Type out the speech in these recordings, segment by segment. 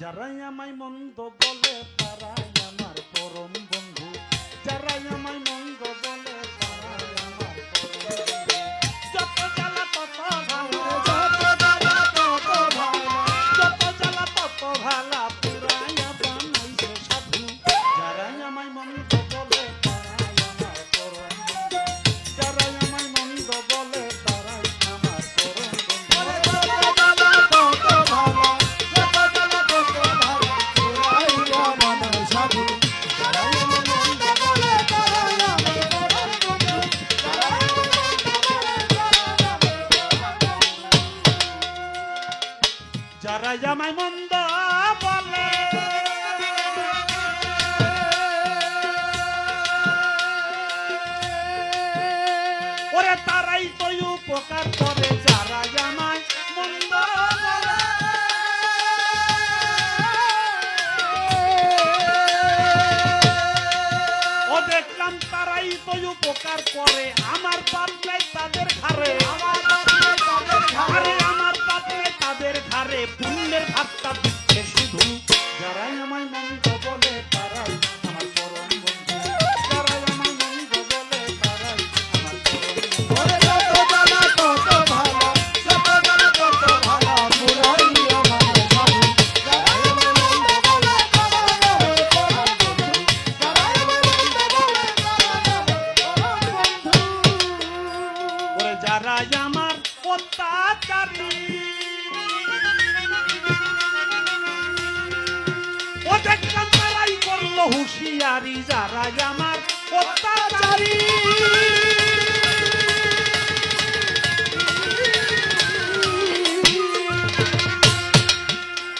যারাই আমায় মন্দ বলে তারাই আমার পরম বন্ধু, যারাই আমায় মন্দ বলে তারাই আমার পরম বন্ধু। যত জ্বালা তত ভালো, যত জ্বালা তত ভালো, যত জ্বালা তত ভালা পুরাইয়া বানাইছে সাধু। যারাই আমায় মন্দ বলে তারাই আমার পরম বন্ধু, যারাই আমায় মন্দ বলে তারাই আমার পরম বন্ধু। যারা আমায় মন্দ বলে ওরে তারাই তো উপকার করে, যারা আমায় মন্দ বলে। ও দেখলাম তারাই তো উপকার করে, আমার পাপ নাই তাদের ঘাড়ে, আরে আমার পাপ নাই তাদের ঘাড়ে, পুণ্যের ভাতটা দিচ্ছে শুধু। যারাই আমায় মন্দ বলে তারাই আমার পরম বন্ধু, যারাই আমায় মন্দ বলে তারাই আমার পরম বন্ধু। ওরে যারা আমার অত্যাচারী, ও দেখলাম তারাই করলো হুঁশিয়ারি, যারা আমার অত্যাচারী।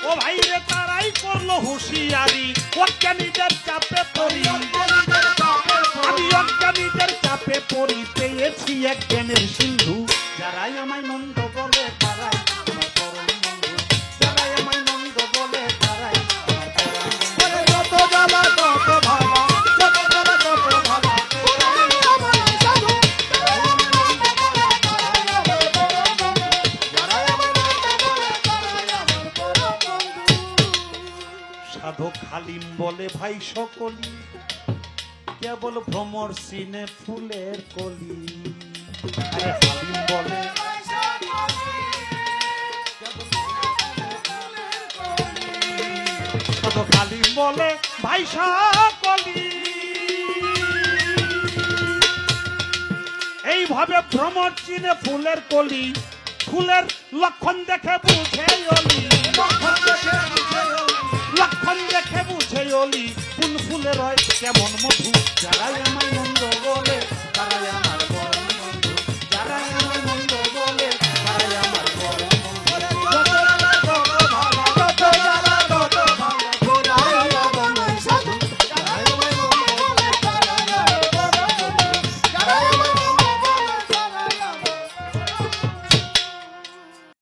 ও ভাই রে তারাই করলো হুঁশিয়ারি, অজ্ঞানীদের চাপে পড়ি আমি, অজ্ঞানীদের চাপে পড়ি, পেয়েছি এক জ্ঞানের সিন্ধু। যারাই আমায় মন্দ বলে তারাই আমার পরম বন্ধু, যারাই আমায় মন্দ বলে তারাই আমার পরম বন্ধু। সাধক হালিম বলে ভাই সকলি, কেবল ভ্রমর সিনে ফুলের কলি। আরে হালিম বলে সাধক হালিম বলে ভাই সকলি, এইভাবে ভ্রমর চিনে ফুলের কলি, ফুলের লক্ষণ দেখে বুঝে অলি, লক্ষণ দেখে বুঝে অলি, কোন ফুলের হয় কেমন মধু। যারাই আমায়